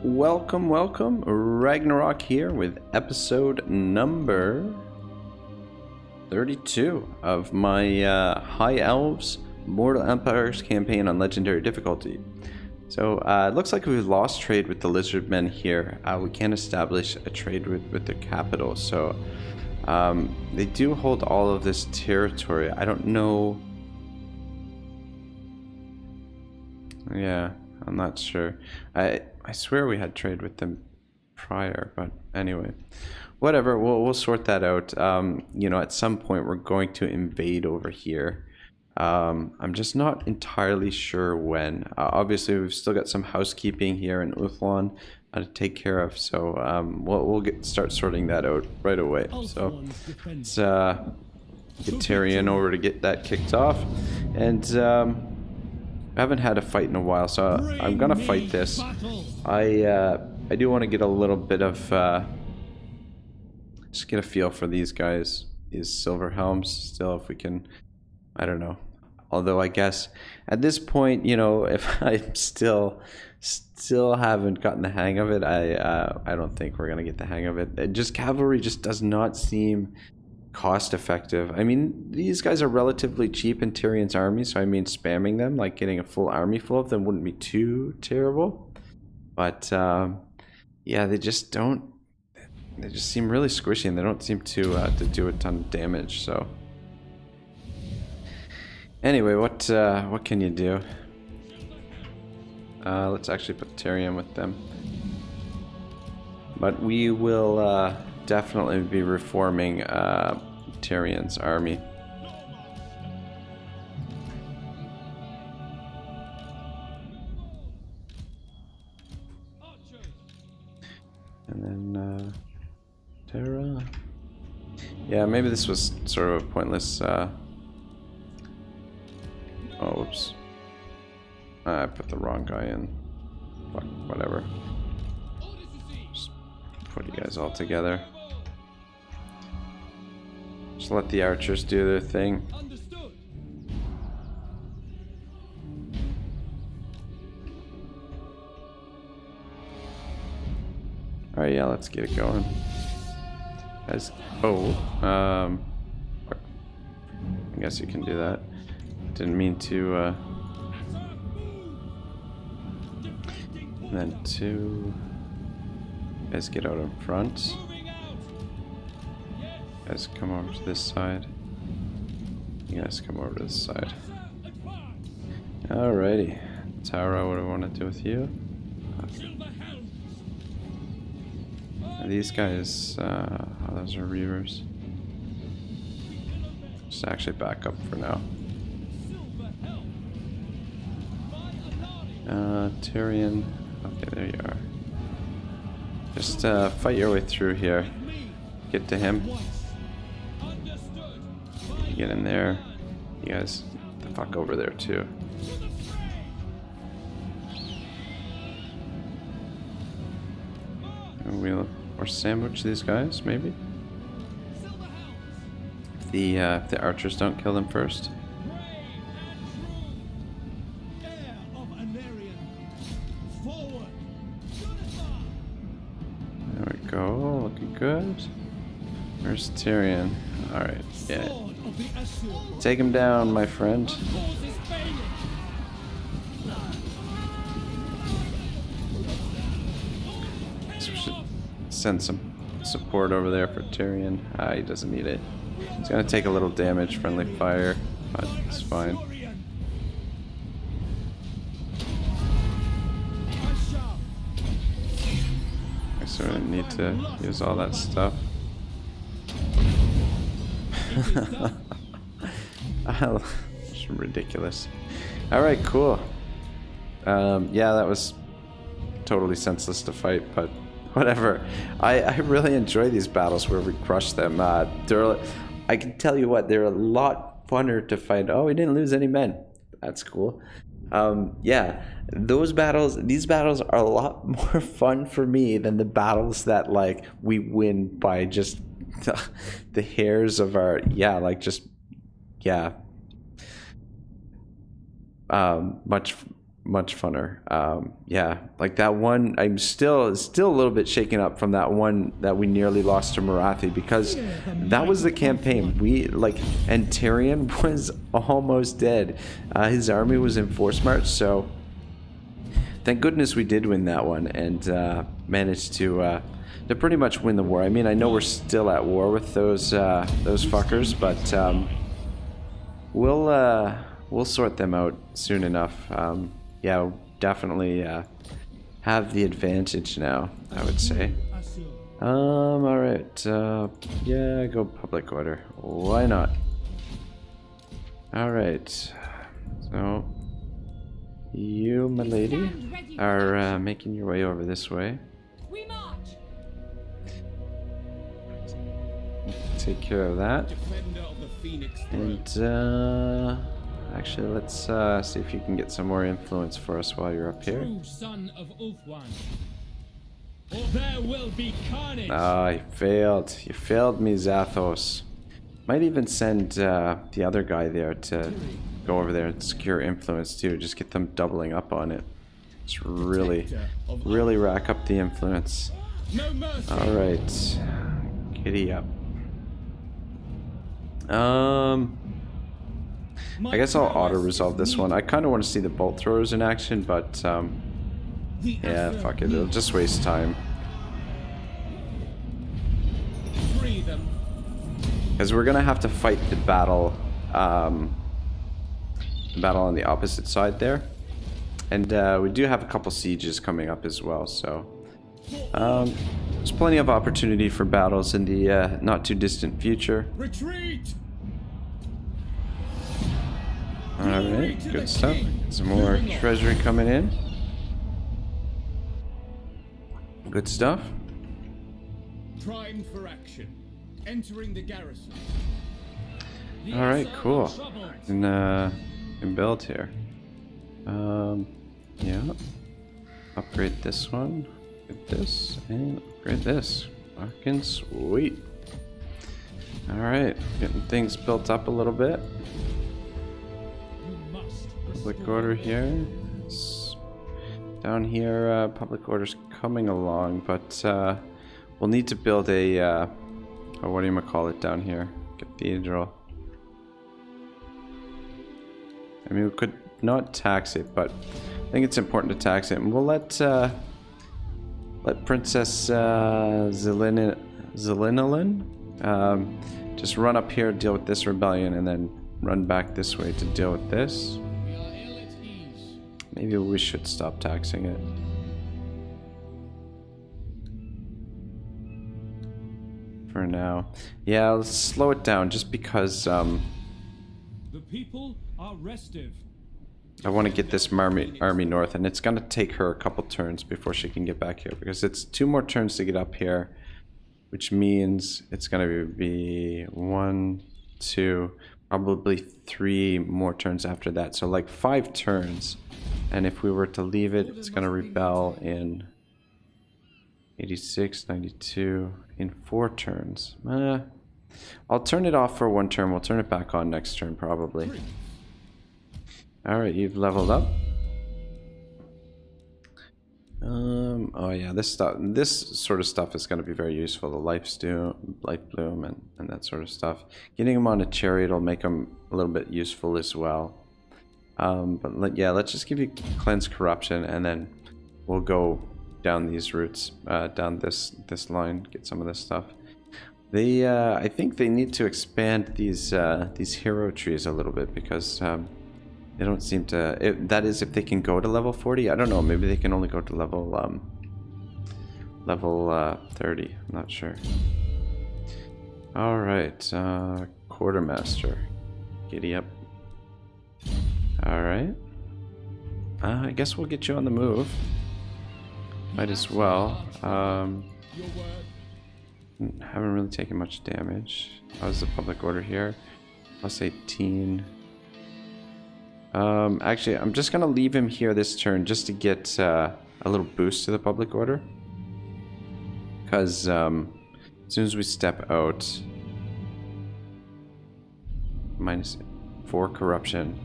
welcome. Ragnarok here with episode number 32 of my High Elves Mortal Empires campaign on Legendary difficulty. So it looks like we've lost trade with the Lizardmen here. We can't establish a trade with the capital, so they do hold all of this territory. I don't know. Yeah, I'm not sure. I swear we had trade with them prior, but anyway, whatever. We'll sort that out. You know, at some point we're going to invade over here. I'm just not entirely sure when. Obviously, we've still got some housekeeping here in Uthlon to take care of, so we'll start sorting that out right away. So let's get Tyrion over to get that kicked off, and I haven't had a fight in a while, so I'm gonna fight this. I do want to get a little bit of just get a feel for these guys, these silver helms. Still, if we can, I don't know. Although I guess at this point, you know, if I still haven't gotten the hang of it, I don't think we're gonna get the hang of it. Just cavalry just does not seem cost effective. I mean, these guys are relatively cheap in Tyrion's army, so I mean, spamming them, like getting a full army full of them, wouldn't be too terrible. But yeah, they just don't. They just seem really squishy, and they don't seem to do a ton of damage. So anyway, what can you do? Let's actually put Tyrion with them. But we will definitely be reforming Tyrion's army. And then Terra. Yeah, maybe this was sort of a pointless. Oh, whoops. I put the wrong guy in. Fuck, whatever. Just put you guys all together. Just let the archers do their thing. Alright, yeah, let's get it going. Guys, oh, I guess you can do that. Didn't mean to, and then two. You guys get out in front. You guys come over to this side. You guys come over to this side. Alrighty. Tara, what do I want to do with you? These guys, oh, those are reavers. Just actually back up for now. Tyrion. Okay, there you are. Just fight your way through here. Get to him. Get in there. You guys, get the fuck over there too. Or sandwich these guys, maybe. If the archers don't kill them first. There we go. Looking good. Where's Tyrion? All right. Yeah. Take him down, my friend. So we should send some support over there for Tyrion. He doesn't need it. He's gonna take a little damage, friendly fire, but it's fine. So we don't need to use all that stuff. It's ridiculous. Alright, cool. Yeah, that was totally senseless to fight, but whatever. I really enjoy these battles where we crush them. I can tell you what, they're a lot funner to fight. Oh, we didn't lose any men. That's cool. Yeah, these battles are a lot more fun for me than the battles that, like, we win by just the hairs of our, yeah, like, just, yeah. Much much funner. Yeah, like that one, I'm still a little bit shaken up from that one that we nearly lost to Marathi, because that was the campaign. And Tyrion was almost dead. His army was in force march, so thank goodness we did win that one and managed to pretty much win the war. I mean, I know we're still at war with those fuckers, but we'll sort them out soon enough. Yeah, we'll definitely have the advantage now, I would say. Alright. Yeah, go public order. Why not? Alright. So, you, my lady, are making your way over this way. Take care of that. And, actually, let's see if you can get some more influence for us while you're up here. Ah, you failed. You failed me, Zathos. Might even send the other guy there to go over there and secure influence too. Just get them doubling up on it. Just really rack up the influence. Alright. Giddy up. I guess I'll auto-resolve this one. I kind of want to see the bolt throwers in action, but yeah, fuck it. It'll just waste time. Because we're gonna have to fight the battle on the opposite side there, and we do have a couple sieges coming up as well. So there's plenty of opportunity for battles in the not too distant future. Retreat! Alright, good stuff. Some more treasury coming in. Good stuff. Primed for action. Entering the garrison. Alright, cool. Can build here. Yeah. Upgrade this one. Get this and upgrade this. Fucking sweet. Alright, getting things built up a little bit. Public order here. Down here, public order's coming along, but we'll need to build a what do you call it down here? Cathedral. I mean, we could not tax it, but I think it's important to tax it, and we'll let Princess Zelinolin just run up here, deal with this rebellion, and then run back this way to deal with this. Maybe we should stop taxing it. For now. Yeah, let's slow it down just because the people are restive. I want to get this army north, and it's gonna take her a couple turns before she can get back here, because it's 2 more turns to get up here, which means it's gonna be 1, 2, probably 3 more turns after that. So like 5 turns. And if we were to leave it, it's going to rebel in 86, 92, in 4 turns. I'll turn it off for 1 turn. We'll turn it back on next turn, probably. Alright, you've leveled up. Oh yeah, this sort of stuff is going to be very useful. The life bloom and that sort of stuff. Getting them on a chariot will make them a little bit useful as well. But yeah, let's just give you cleanse corruption, and then we'll go down these routes, down this line, get some of this stuff. They, I think they need to expand these hero trees a little bit, because they don't seem to. That is, if they can go to level 40. I don't know. Maybe they can only go to level 30. I'm not sure. All right, quartermaster, giddy up. Alright. I guess we'll get you on the move. Might as well. Haven't really taken much damage. How's the public order here? Plus 18. Actually, I'm just gonna leave him here this turn just to get a little boost to the public order. Because as soon as we step out... -4 corruption.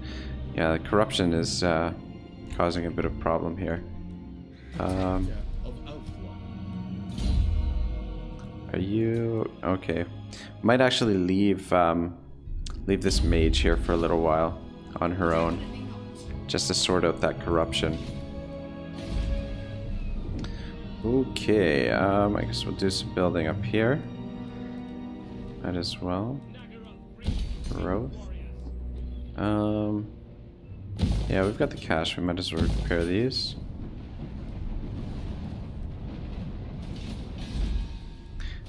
Yeah, the corruption is causing a bit of problem here. Of Are you okay? Might actually leave this mage here for a little while on her own, just to sort out that corruption. Okay, I guess we'll do some building up here. Might as well. Growth. Yeah, we've got the cash. We might as well repair these.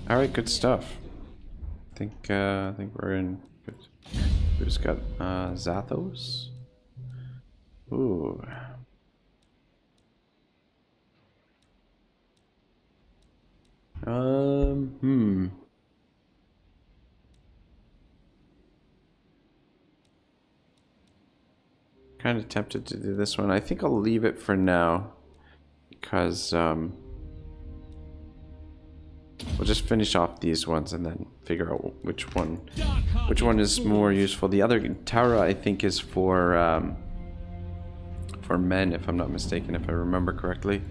All right, good stuff. I think we're in good. We just got Zathos. Ooh. Kind of tempted to do this one. I think I'll leave it for now because we'll just finish off these ones and then figure out which one is more useful. The other Tara, I think, is for men, if I'm not mistaken, if I remember correctly.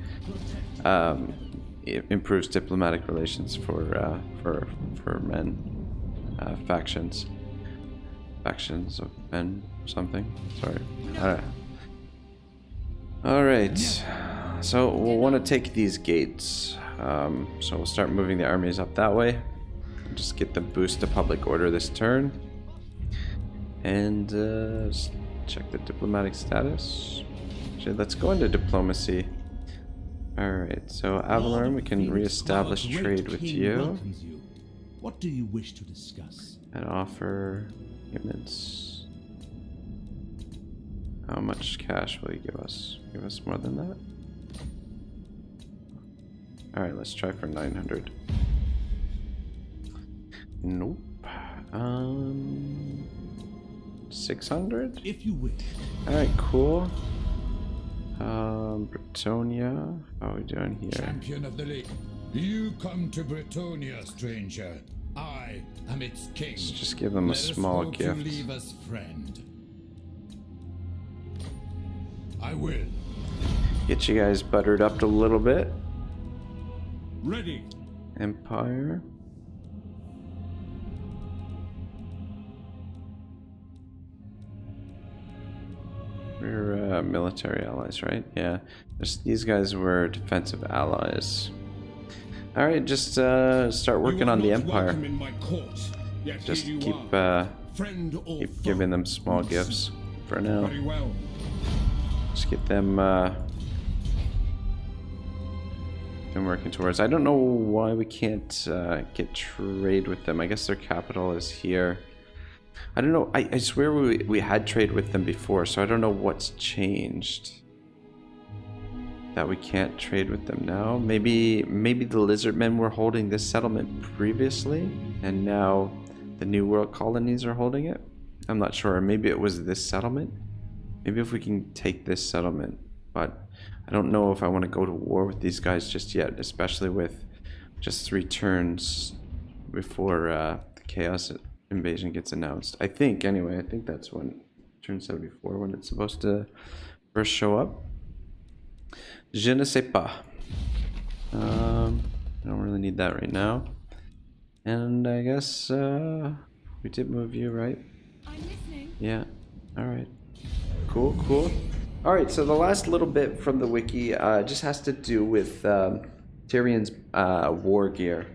It improves diplomatic relations for men, factions of men or something. Sorry. All right. So we'll want to take these gates. So we'll start moving the armies up that way. Just get the boost to public order this turn. And just check the diplomatic status. Actually, let's go into diplomacy. Alright, so Avalon, we can re-establish trade with you. What do you wish to discuss? And offer payments. How much cash will you give us? Give us more than that? Alright, let's try for 900. Nope. 600? If you wish. Alright, cool. Bretonia. How are we doing here? Champion of the League. You come to Bretonia, stranger. I am its king. Let's just give them a small gift. You leave us, friend. I will. Get you guys buttered up a little bit. Ready. Empire. We're military allies, right? Yeah. These guys were defensive allies. All right, just start working on the empire. Just keep giving them small gifts for now. Very well. Just get them working towards. I don't know why we can't get trade with them. I guess their capital is here. I don't know. I swear we had trade with them before, so I don't know what's changed that we can't trade with them now. Maybe the lizardmen were holding this settlement previously, and now the New World colonies are holding it. I'm not sure. Maybe it was this settlement. Maybe if we can take this settlement, but I don't know if I want to go to war with these guys just yet, especially with just 3 turns before the Chaos invasion gets announced. I think, anyway, I think that's when turn 74 when it's supposed to first show up. Je ne sais pas. I don't really need that right now. And I guess we did move you, right? I'm listening. Yeah. All right. Cool, cool. All right, so the last little bit from the wiki just has to do with Tyrion's war gear.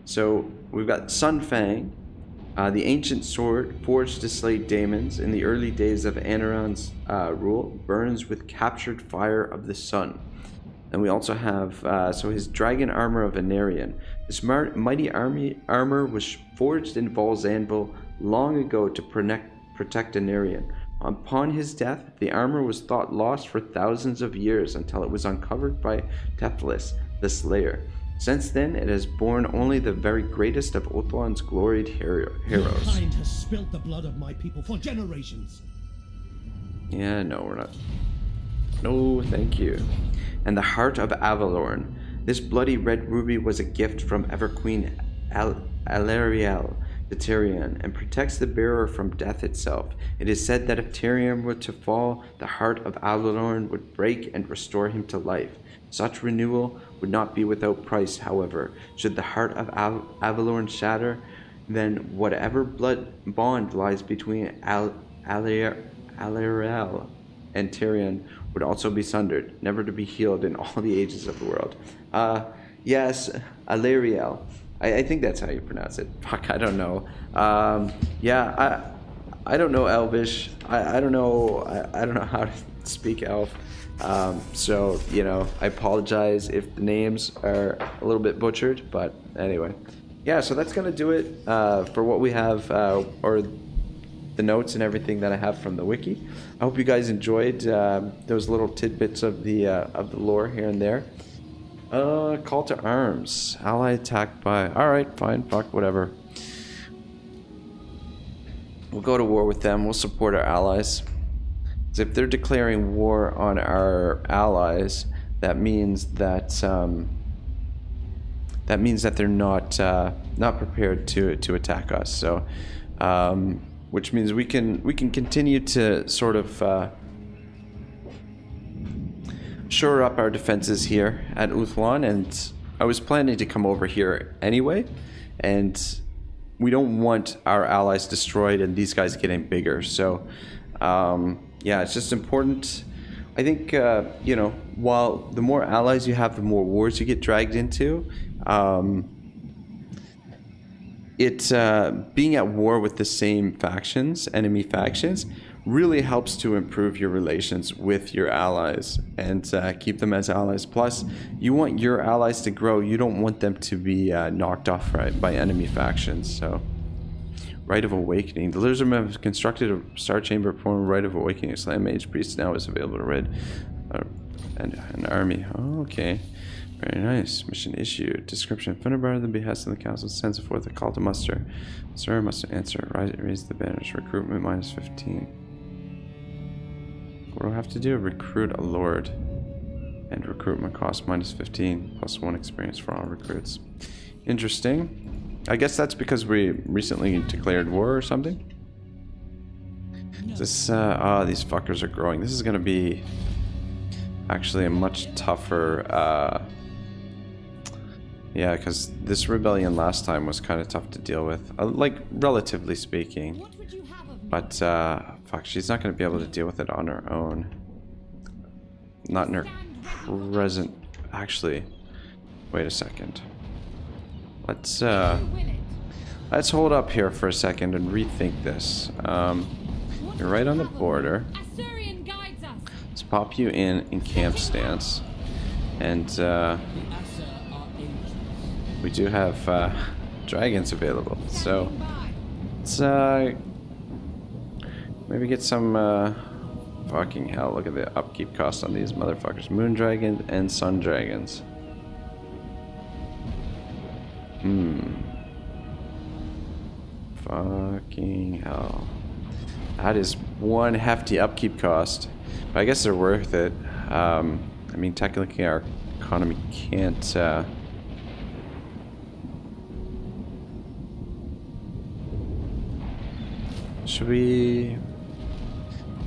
So we've got Sun Fang, the ancient sword forged to slay daemons in the early days of Anaron's rule, burns with captured fire of the sun. And we also have so his dragon armor of Anarion. This mighty armor was forged in Vol's anvil long ago to protect Anarion. Upon his death, the armor was thought lost for thousands of years until it was uncovered by Tethlis, the Slayer. Since then, it has borne only the very greatest of Othlon's gloried heroes. Your kind has spilt the blood of my people for generations. Yeah, no, we're not. No, thank you. And the heart of Avalorn. This bloody red ruby was a gift from Everqueen Alariel to Tyrion and protects the bearer from death itself. It is said that if Tyrion were to fall, the heart of Avalorn would break and restore him to life. Such renewal would not be without price, however. Should the heart of Avalorn shatter, then whatever blood bond lies between Aliarel and Tyrion would also be sundered, never to be healed in all the ages of the world. Yes, Alariel. I think that's how you pronounce it. Fuck, I don't know. Yeah, I don't know Elvish. I don't know. I don't know how to speak Elf. So you know, I apologize if the names are a little bit butchered. But anyway, yeah. So that's gonna do it for what we have, or the notes and everything that I have from the wiki. I hope you guys enjoyed those little tidbits of the lore here and there. Call to arms. Ally attacked by... Alright, fine, fuck, whatever. We'll go to war with them. We'll support our allies. So if they're declaring war on our allies, that means that they're not prepared to attack us. So, which means we can continue to sort of shore up our defenses here at Uthlan, and I was planning to come over here anyway, and we don't want our allies destroyed and these guys getting bigger. So yeah, it's just important. I think you know, while the more allies you have, the more wars you get dragged into. Being at war with the same factions, enemy factions, really helps to improve your relations with your allies and keep them as allies. Plus, you want your allies to grow. You don't want them to be knocked off by enemy factions. So, Rite of Awakening. The Lizardmen have constructed a star chamber performing Rite of Awakening. A Slam Mage Priest now is available to raid an army. Oh, okay. Very nice. Mission issued. Description. Thunderbar, the behest of the council, sends forth a call to muster. Sir must answer. Raise the banners. Recruitment minus 15. What do I have to do? Recruit a lord. And recruitment cost minus 15. Plus 1 experience for all recruits. Interesting. I guess that's because we recently declared war or something. This, these fuckers are growing. This is gonna be actually a much tougher, yeah, because this rebellion last time was kind of tough to deal with, like, relatively speaking. But, fuck, she's not going to be able to deal with it on her own. Not in her present... Actually, wait a second. Let's hold up here for a second and rethink this. You're right on the border. Let's pop you in camp stance. And, we do have dragons available, so let's maybe get some fucking hell, look at the upkeep cost on these motherfuckers. Moon dragons and sun dragons. Fucking hell. That is one hefty upkeep cost, but I guess they're worth it. I mean, technically our economy can't should we...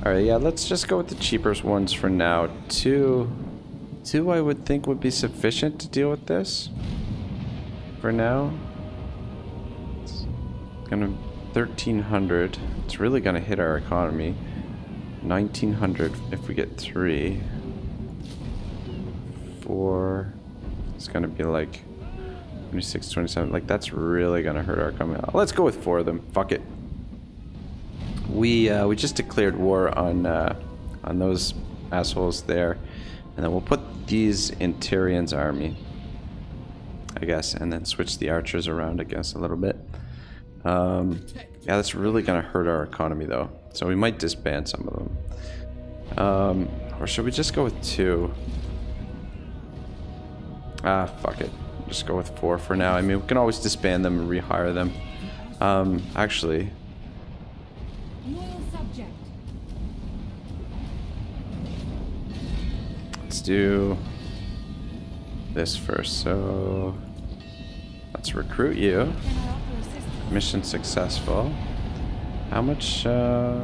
Alright, yeah, let's just go with the cheapest ones for now. Two I would think would be sufficient to deal with this. For now. It's gonna... 1,300. It's really gonna hit our economy. 1,900 if we get 3. 4... It's gonna be like... 26, 27. Like, that's really gonna hurt our economy. Let's go with 4 of them. Fuck it. We just declared war on those assholes there, and then we'll put these in Tyrion's army, I guess, and then switch the archers around, I guess, a little bit. Yeah, that's really gonna hurt our economy though, so we might disband some of them. Or should we just go with 2? Fuck it. Just go with 4 for now. I mean, we can always disband them and rehire them. Actually. Let's do this first. So let's recruit you. Mission successful. How much, yeah.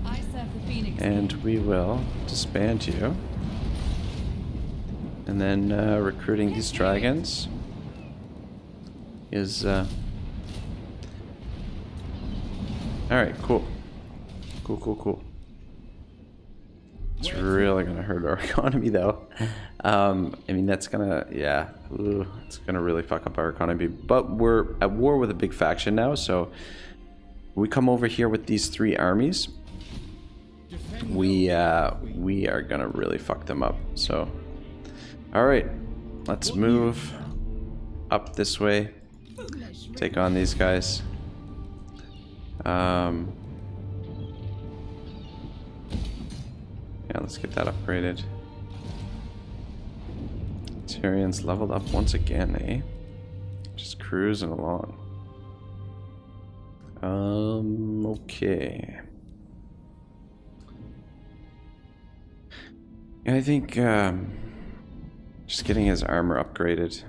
I serve the Phoenix. And we will disband you. And then recruiting these dragons is alright, cool. Cool. It's really gonna hurt our economy though. I mean that's gonna, yeah, it's gonna really fuck up our economy. But we're at war with a big faction now, so we come over here with these 3 armies. We are gonna really fuck them up. So alright, let's move up this way. Take on these guys. Yeah, let's get that upgraded. Tyrion's leveled up once again, eh? Just cruising along. Okay. I think, just getting his armor upgraded.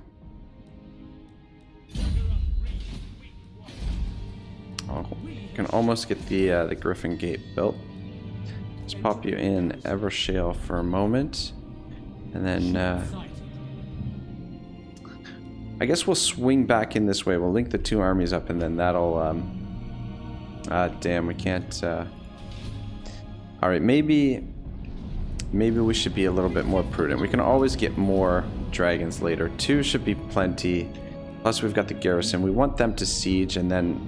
Oh, can almost get the Griffin Gate built. Let's pop you in Evershale for a moment, and then I guess we'll swing back in this way. We'll link the 2 armies up, and then that'll damn, we can't. All right, maybe we should be a little bit more prudent. We can always get more dragons later. 2 should be plenty. Plus, we've got the garrison. We want them to siege, and then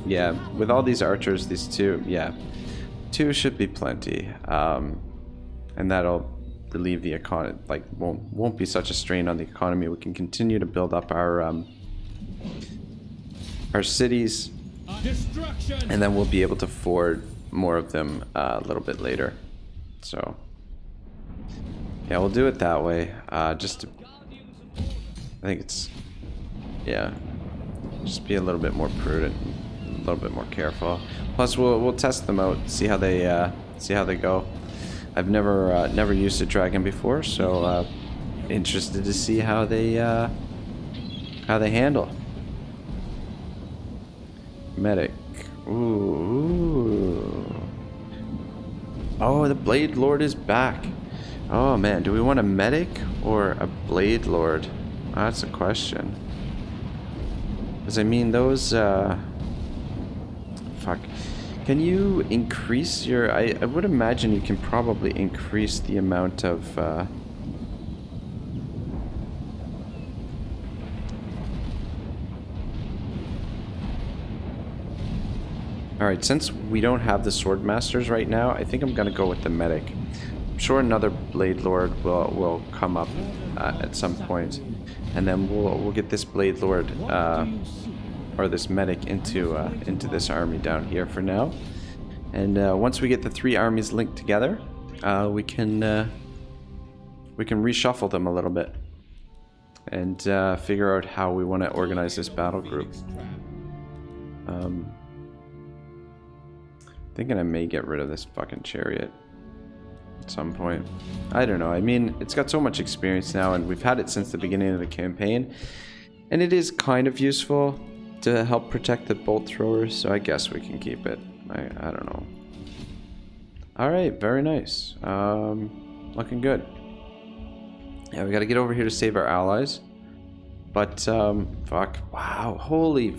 yeah, with all these archers, these 2, yeah. 2 should be plenty, and that'll relieve the economy. Like, won't be such a strain on the economy. We can continue to build up our cities, and then we'll be able to afford more of them a little bit later. So, yeah, we'll do it that way. Just to, I think it's, yeah, just be a little bit more prudent, a little bit more careful. Plus, we'll test them out, see how they go. I've never used a dragon before, so interested to see how they handle. Medic. Ooh. Oh, the Blade Lord is back. Oh man, do we want a medic or a Blade Lord? That's a question. Because I mean, those fuck. Can you increase your... I would imagine you can probably increase the amount of... Alright, since we don't have the Sword Masters right now, I think I'm going to go with the Medic. I'm sure another Blade Lord will come up at some point. And then we'll get this Blade Lord... or this medic into this army down here for now, and once we get the 3 armies linked together, we can reshuffle them a little bit and figure out how we want to organize this battle group. Thinking I may get rid of this fucking chariot at some point. I don't know. I mean, it's got so much experience now, and we've had it since the beginning of the campaign, and it is kind of useful to help protect the bolt throwers, so I guess we can keep it. I don't know. Alright, very nice. Looking good. Yeah, we gotta get over here to save our allies. But, fuck. Wow, holy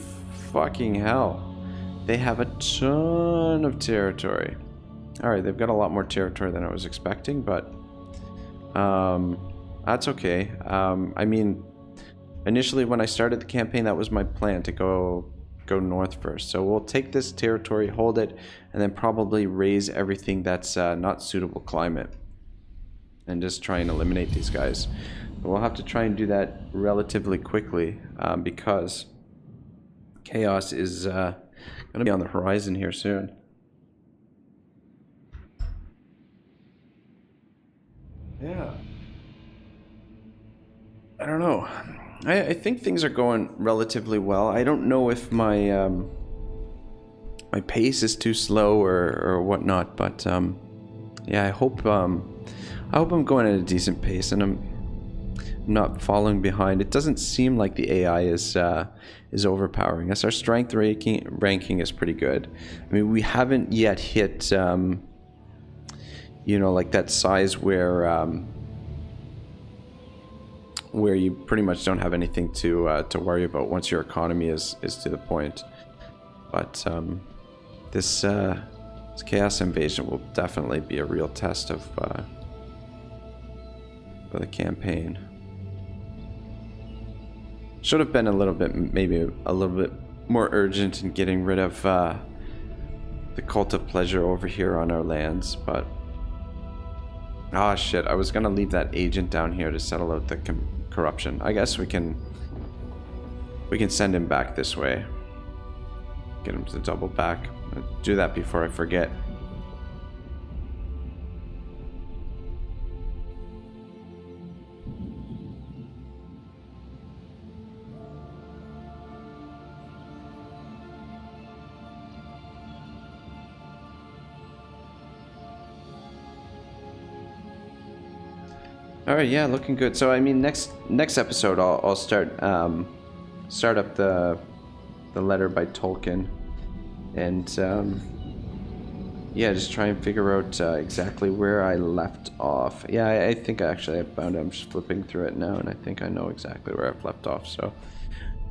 fucking hell. They have a ton of territory. Alright, they've got a lot more territory than I was expecting, but... that's okay. I mean... Initially, when I started the campaign, that was my plan, to go north first. So we'll take this territory, hold it, and then probably raise everything that's not suitable climate. And just try and eliminate these guys. But we'll have to try and do that relatively quickly, because chaos is going to be on the horizon here soon. Yeah. I don't know. I think things are going relatively well. I don't know if my my pace is too slow or whatnot, but yeah, I hope I'm going at a decent pace, and I'm not falling behind. It doesn't seem like the AI is overpowering us. Our strength ranking is pretty good. I mean, we haven't yet hit, you know, like that size where you pretty much don't have anything to worry about once your economy is to the point. But this chaos invasion will definitely be a real test of for the campaign. Should have been a little bit, maybe a little bit more urgent in getting rid of the cult of pleasure over here on our lands, but ah, shit, I was gonna leave that agent down here to settle out the corruption. I guess we can send him back this way. Get him to double back. I'll do that before I forget. All right, yeah, looking good. So I mean, next episode, I'll start up the letter by Tolkien, and yeah, just try and figure out exactly where I left off. Yeah, I think actually I found it. I'm just flipping through it now, and I think I know exactly where I've left off. So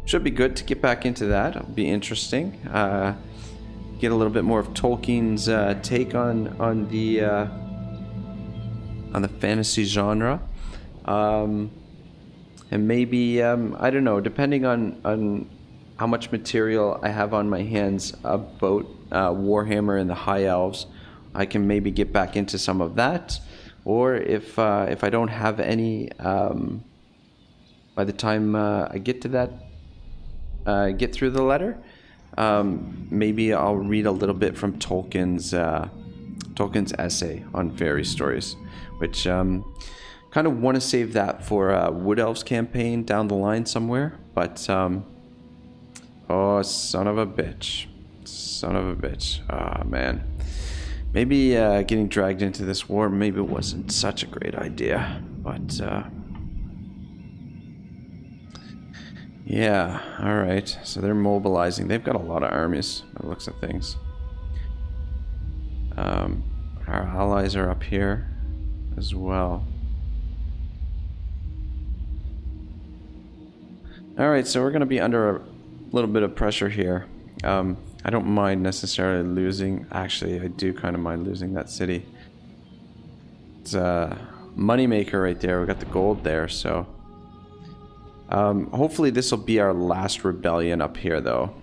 should be good to get back into that. It'll be interesting. Get a little bit more of Tolkien's take on the fantasy genre. And maybe, I don't know, depending on how much material I have on my hands about Warhammer and the High Elves, I can maybe get back into some of that. Or if I don't have any, by the time I get to that, get through the letter, maybe I'll read a little bit from Tolkien's essay on fairy stories, which kind of want to save that for a Wood Elves campaign down the line somewhere. But oh, son of a bitch, ah, man, maybe getting dragged into this war maybe wasn't such a great idea. But yeah, all right, so they're mobilizing. They've got a lot of armies by the looks of things. Our allies are up here as well. Alright, so we're going to be under a little bit of pressure here. I don't mind necessarily losing. Actually, I do kind of mind losing that city. It's a moneymaker right there. We got the gold there, so hopefully this will be our last rebellion up here, though.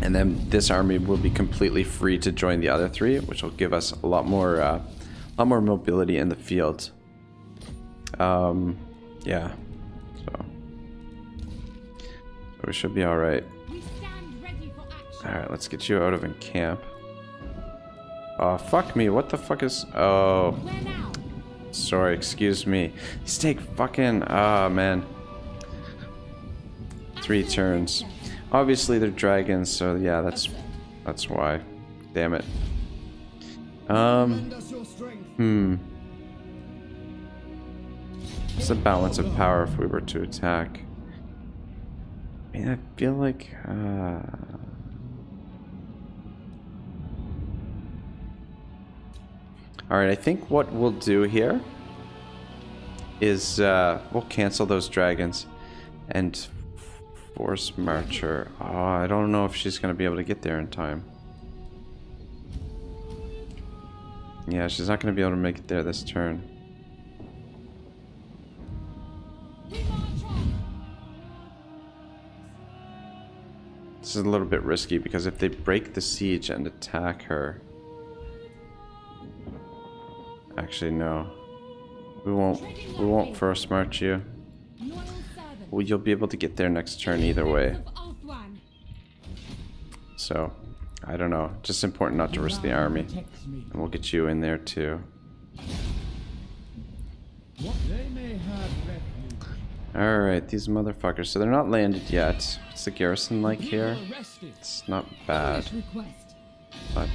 And then this army will be completely free to join the other three, which will give us a lot more mobility in the field. Yeah, so we should be all right. All right, let's get you out of camp. Oh, fuck me! What the fuck is? Oh, sorry. Excuse me. These take fucking. Oh man. 3 turns. Obviously they're dragons, so yeah, that's why. Damn it. What's the balance of power if we were to attack? I mean, I feel like alright, I think what we'll do here is we'll cancel those dragons and force marcher. Oh, I don't know if she's gonna be able to get there in time. Yeah, she's not gonna be able to make it there this turn. This is a little bit risky because if they break the siege and attack her... Actually, no. We won't force march you. Well, you'll be able to get there next turn either way. So, I don't know. Just important not to risk the army. And we'll get you in there too. Alright, these motherfuckers. So they're not landed yet. What's the garrison like here? It's not bad. But,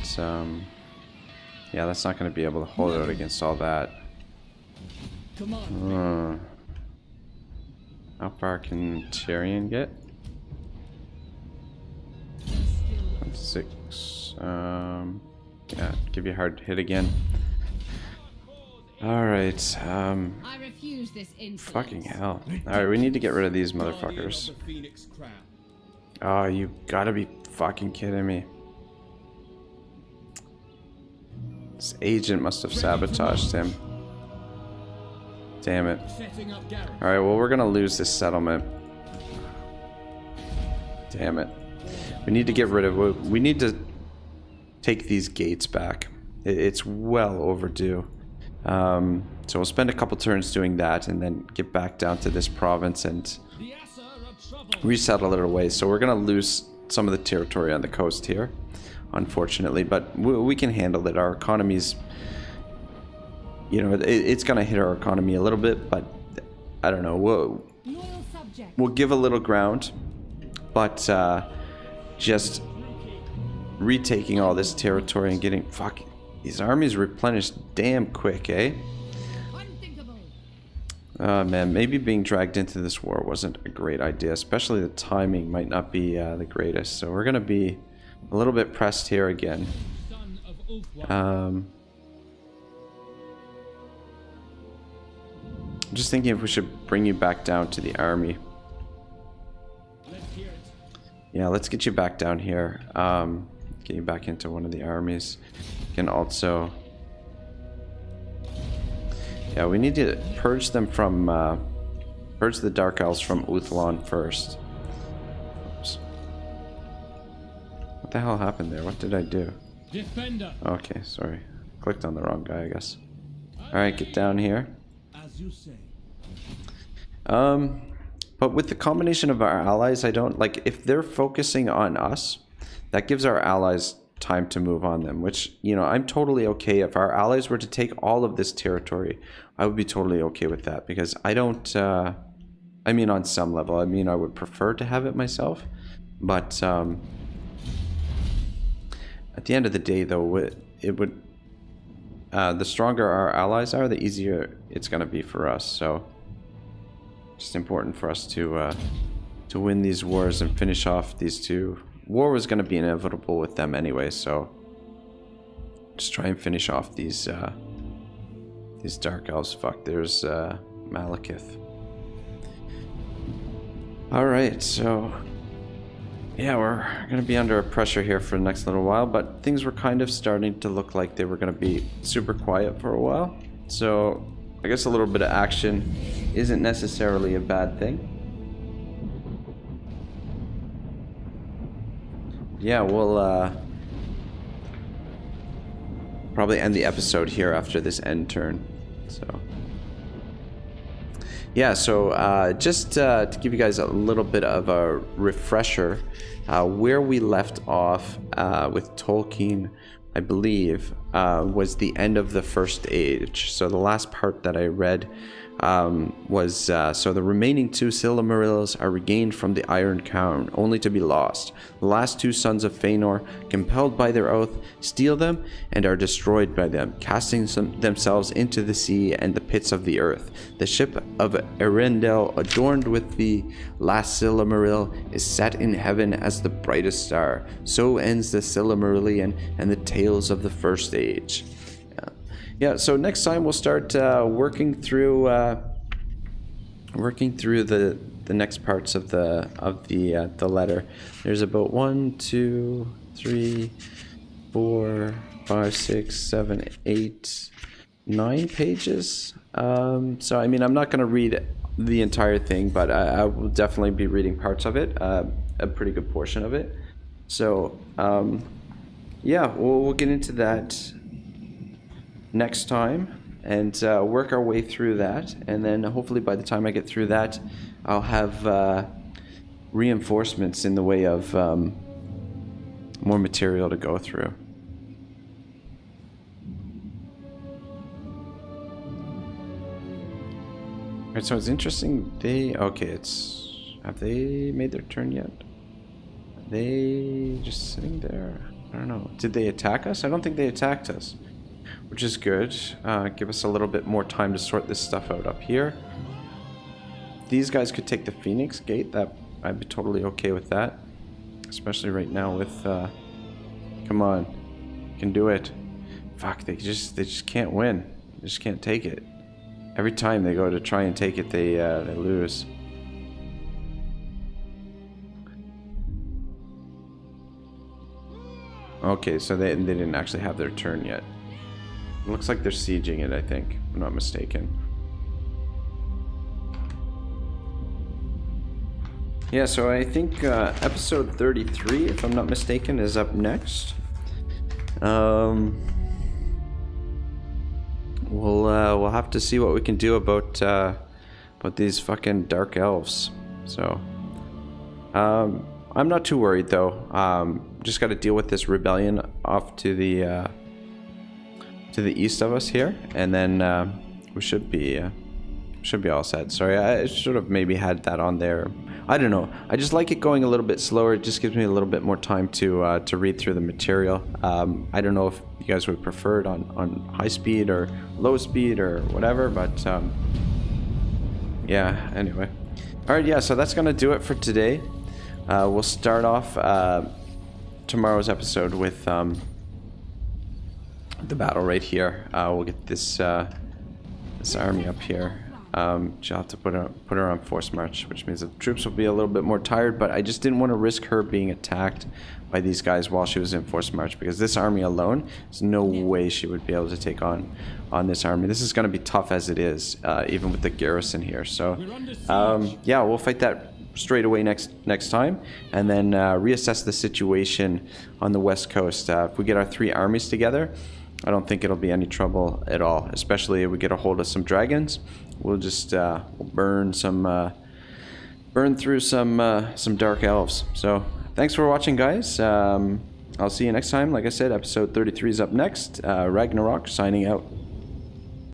yeah, that's not going to be able to hold out against all that. How far can Tyrion get? 6. Yeah, give you a hard hit again. Alright, I refuse this insolence. fucking hell. Alright, we need to get rid of these motherfuckers. Guardian of the Phoenix Crown. Oh, you gotta be fucking kidding me. This agent must have sabotaged him. Damn it. Setting up Garrett. Alright, well, we're gonna lose this settlement. Damn it. We need to get rid of... We need to take these gates back. It's well overdue. So we'll spend a couple turns doing that and then get back down to this province and The Assa of trouble. resettle it away. So we're gonna lose some of the territory on the coast here, unfortunately, but we can handle it. Our economy's, you know, it's gonna hit our economy a little bit, but I don't know. Loyal subject. We'll give a little ground, but just retaking all this territory and getting these armies replenished damn quick, eh? Unthinkable. Man, maybe being dragged into this war wasn't a great idea, especially the timing might not be the greatest. So we're gonna be a little bit pressed here again. Son of Ulfwar. I'm just thinking if we should bring you back down to the army. Let's hear it. Yeah, let's get you back down here. Get you back into one of the armies. You can also... Yeah, we need to purge them from... purge the Dark Elves from Uthlon first. Oops. What the hell happened there? What did I do? Defender. Okay, sorry. Clicked on the wrong guy, I guess. Alright, get down here. As you say. But with the combination of our allies, I don't like if they're focusing on us, that gives our allies time to move on them, which, you know, I'm totally okay. If our allies were to take all of this territory, I would be totally okay with that, because I don't, I mean, on some level, I mean, I would prefer to have it myself, but at the end of the day, though, it would, the stronger our allies are, the easier it's going to be for us, so just important for us to win these wars and finish off these two. War was going to be inevitable with them anyway, so just try and finish off these Dark Elves. Fuck, there's Malekith. Alright, so yeah, we're going to be under pressure here for the next little while, but things were kind of starting to look like they were going to be super quiet for a while, so I guess a little bit of action isn't necessarily a bad thing. Yeah, we'll probably end the episode here after this end turn. So yeah, so just to give you guys a little bit of a refresher, where we left off with Tolkien, I believe, was the end of the First Age. So the last part that I read was, so the remaining 2 Silmarils are regained from the Iron Crown, only to be lost. The last 2 sons of Fëanor, compelled by their oath, steal them and are destroyed by them, casting themselves into the sea and the pits of the earth. The ship of Erendel, adorned with the last Silmaril, is set in heaven as the brightest star. So ends the Silmarillion and the tales of the First Age. Yeah, so next time we'll start working through the next parts of the letter. There's about 1, 2, 3, 4, 5, 6, 7, 8, 9 pages. So I mean, I'm not going to read the entire thing, but I will definitely be reading parts of it, a pretty good portion of it. So yeah, we'll get into that next time and work our way through that, and then hopefully by the time I get through that, I'll have reinforcements in the way of more material to go through. Alright, so it's interesting, have they made their turn yet? Are they just sitting there? I don't know. Did they attack us? I don't think they attacked us, which is good. Give us a little bit more time to sort this stuff out up here. these guys could take the Phoenix Gate, that I'd be totally okay with that. Especially right now with, come on, you can do it. Fuck, they just can't win. They just can't take it. Every time they go to try and take it, they lose. Okay, so they didn't actually have their turn yet. It looks like they're sieging it, I think, if I'm not mistaken. Yeah, so I think episode 33, if I'm not mistaken, is up next. We'll have to see what we can do about these fucking dark elves. So, I'm not too worried though. Just got to deal with this rebellion off to the east of us here, and then we should be all set. Sorry, I should have maybe had that on there. I don't know. I just like it going a little bit slower. It just gives me a little bit more time to read through the material. I don't know if you guys would prefer it on high speed or low speed or whatever, but yeah. Anyway, all right. Yeah. So that's gonna do it for today. We'll start off tomorrow's episode with the battle right here. We'll get this army up here. She'll have to put her on force march, which means the troops will be a little bit more tired, but I just didn't want to risk her being attacked by these guys while she was in force march, because this army alone, there's no way she would be able to take on this army. This is going to be tough as it is, even with the garrison here. So yeah, we'll fight that straight away next time, and then reassess the situation on the west coast. If we get our 3 armies together, I don't think it'll be any trouble at all, especially if we get a hold of some dragons. We'll just we'll burn through some dark elves. So thanks for watching, guys. I'll see you next time. Like I said, episode 33 is up next. Ragnarok signing out.